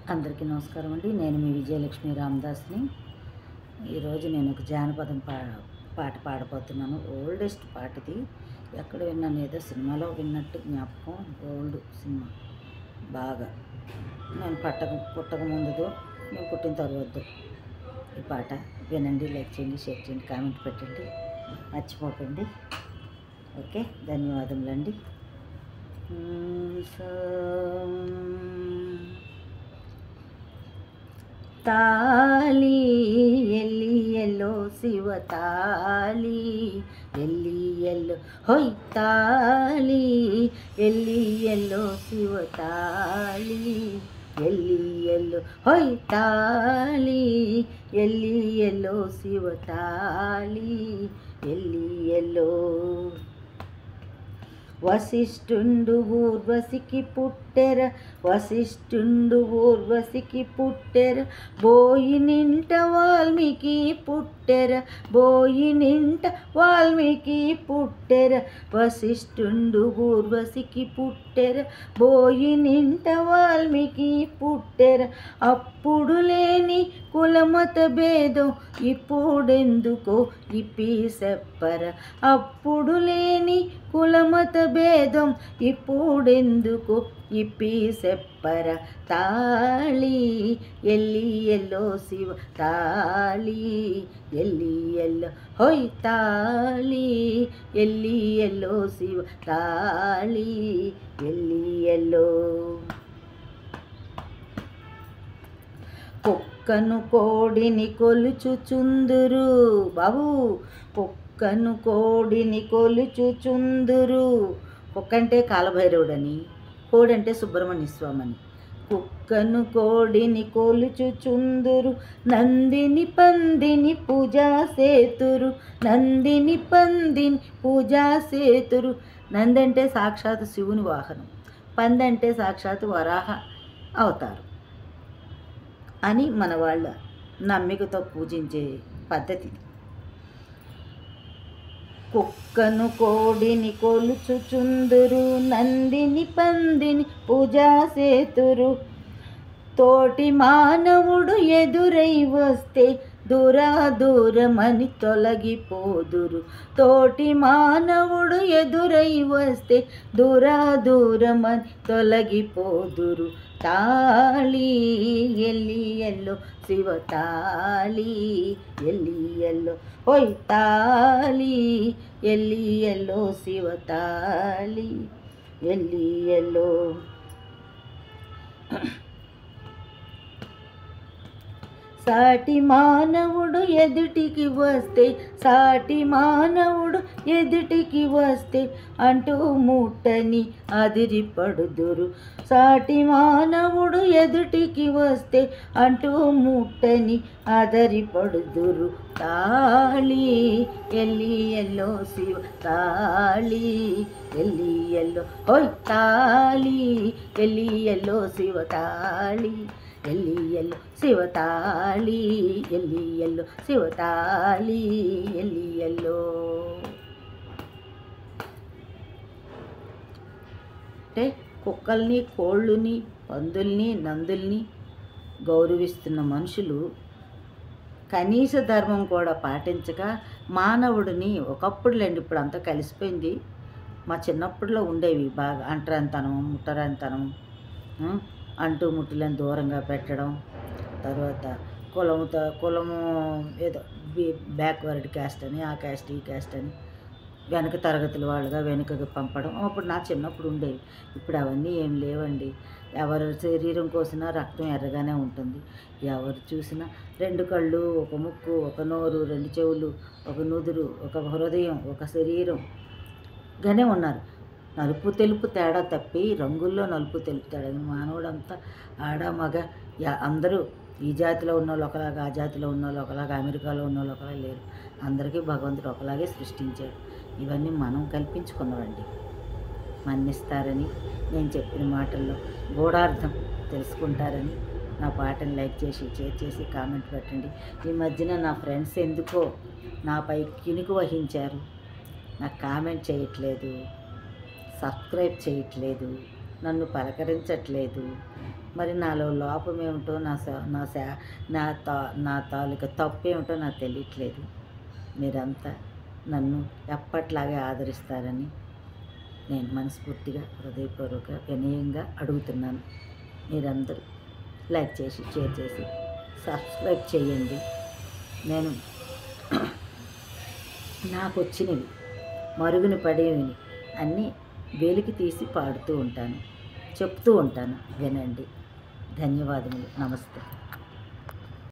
అందరికీ నమస్కారం అండి. నేను మీ విజయలక్ష్మి రామదాస్ని. ఈరోజు నేను ఒక జానపదం పాట పాడబోతున్నాను. ఓల్డెస్ట్ పాట ఇది. ఎక్కడ విన్నాను, ఏదో సినిమాలో విన్నట్టు జ్ఞాపకం. ఓల్డ్ సినిమా బాగా. నేను పుట్టక ముందుదో, నేను పుట్టిన తర్వాతదో ఈ పాట వినండి. లైక్ చేయండి, షేర్ చేయండి, కామెంట్ పెట్టండి, మర్చిపోకండి. ఓకే, ధన్యవాదములండి. ತಾಲಿ ಎಲ್ಲಿಯೆಲ್ಲೋ ಶಿವ ತಾಲಿ ಎಲ್ಲಿಯೆಲ್ಲೋ ಹೊಯ್ ತಾಲಿ ಎಲ್ಲಿಯೆಲ್ಲೋ ಶಿವ ತಾಲಿ ಎಲ್ಲಿಯೆಲ್ಲೋ ಹೊಯ್ ತಾಲಿ ಎಲ್ಲಿಯೆಲ್ಲೋ ಶಿವ ತಾಲಿ ಎಲ್ಲಿಯೆಲ್ಲೋ వశిష్ఠుండు ఊర్వశికి పుట్టెర, వశిష్ఠుండు ఊర్వశికి పుట్టెర, బోయినింట వాల్మీకి పుట్టెర, బోయినింట వాల్మీకి పుట్టెర. వశిష్ఠుండు ఊర్వశికి పుట్టెర, బోయినింట వాల్మీకి పుట్టెర. అప్పుడు లేని కులమత భేదం ఇప్పుడెందుకో ఇప్పి చెప్పర, అప్పుడు లేని కులమత భేదం ఇప్పుడెందుకు ఇప్పి చెప్పర. తాళి ఎల్లియెల్లో శివ తాళి ఎల్లియెల్లో హోయ్ తాళి ఎల్లియెల్లో శివ తాళి ఎల్లియెల్లో. కుక్కను కోడిని కొలుచుచుందురు బాబు, కుక్కను కోడిని కొలుచుచుందురు. కుక్క అంటే కాలభైరవుడని, కోడి అంటే సుబ్రహ్మణ్య స్వామని. కుక్కను కోడిని కొలుచుచుందురు, నందిని పందిని పూజా సేతురు, నందిని పందిని పూజా సేతురు. నంది అంటే సాక్షాత్ శివుని వాహనం, పంది అంటే సాక్షాత్ వరాహ అవతారం అని మన వాళ్ళ నమ్మికతో పూజించే పద్ధతి. కుక్కను కోడిని కొలుచుచుందురు, నందిని పందిని పూజా సేతురు. తోటి మానవుడు ఎదురై వస్తే దూరమని తొలగిపోదురు, తోటి మానవుడు ఎదురై వస్తే దూరమని తొలగిపోదురు. తాళి ఎల్లియెల్లో శివ తాళి ఎల్లియెల్లో ఓయ్ తాళి ఎల్లియెల్లో శివ తాళి ఎల్లియెల్లో. సాటి మానవుడు ఎదుటికి వస్తే, సాటి మానవుడు ఎదుటికి వస్తే అంటూ ముట్టని అదిరిపడుదురు, సాటి మానవుడు ఎదుటికి వస్తే అంటూ ముట్టని అదరిపడుదురు. తాళి ఎల్లియెల్లో శివ తాళి ఎల్లియెల్లో హోయ్ తాళి ఎల్లియెల్లో శివ తాళి ఎల్లియెల్లో శివ తాళి ఎల్లియెల్లో శివ తాళి ఎల్లియెల్లో. అంటే కుక్కల్ని, కోళ్ళుని, పందుల్ని, నందుల్ని గౌరవిస్తున్న మనుషులు కనీస ధర్మం కూడా పాటించక మానవుడిని, ఒకప్పుడులేండి, ఇప్పుడు అంతా కలిసిపోయింది, మా చిన్నప్పుడులో ఉండేవి బాగా అంటరానితనం, ముట్టరానితనం, అంటూ ముట్టులను దూరంగా పెట్టడం, తర్వాత కులము ఏదో బ్యాక్వర్డ్ క్యాస్ట్ అని, ఆ క్యాస్ట్ ఈ క్యాస్ట్ అని వెనక తరగతుల వాళ్ళుగా వెనుకకు పంపడం అప్పుడు నా చిన్నప్పుడు ఉండేవి. ఇప్పుడు అవన్నీ ఏం లేవండి. ఎవరి శరీరం కోసినా రక్తం ఎర్రగానే ఉంటుంది. ఎవరు చూసినా రెండు కళ్ళు, ఒక ముక్కు, ఒక నోరు, రెండు చెవులు, ఒక నుదురు, ఒక హృదయం, ఒక శరీరంగానే ఉన్నారు. నలుపు తెలుపు తేడా తప్పి రంగుల్లో నలుపు తెలుపు తేడా. మానవుడంతా ఆడ మగ అందరూ ఈ జాతిలో ఉన్న వాళ్ళు ఒకలాగా, ఆ జాతిలో ఉన్న వాళ్ళు ఒకలాగా, అమెరికాలో ఉన్న వాళ్ళు ఒకలాగా లేరు. అందరికీ భగవంతుడు ఒకలాగే సృష్టించాడు. ఇవన్నీ మనం కల్పించుకున్నవండి. మన్నిస్తారని, నేను చెప్పిన మాటల్లో గూఢార్థం తెలుసుకుంటారని నా పాటను లైక్ చేసి, షేర్ చేసి, కామెంట్ పెట్టండి. ఈ మధ్యన నా ఫ్రెండ్స్ ఎందుకో నాపై కినుకు వహించారు. నాకు కామెంట్ చేయట్లేదు, సబ్స్క్రైబ్ చేయట్లేదు. నన్ను పలకరించట్లేదు. మరి నాలో లోపం ఏమిటో, నా తాలూకా తప్పు ఏమిటో నాకు తెలియట్లేదు. మీరంతా నన్ను ఎప్పట్లాగే ఆదరిస్తారని నేను మనస్ఫూర్తిగా, హృదయపూర్వక, వినయంగా అడుగుతున్నాను. మీరందరూ లైక్ చేసి, షేర్ చేసి, సబ్స్క్రైబ్ చేయండి. నేను నాకు వచ్చినవి, మరుగున పడేవి అన్నీ వెలికి తీసి పాడుతూ ఉంటాను, చెప్తూ ఉంటాను. వినండి. ధన్యవాదములు. నమస్తే.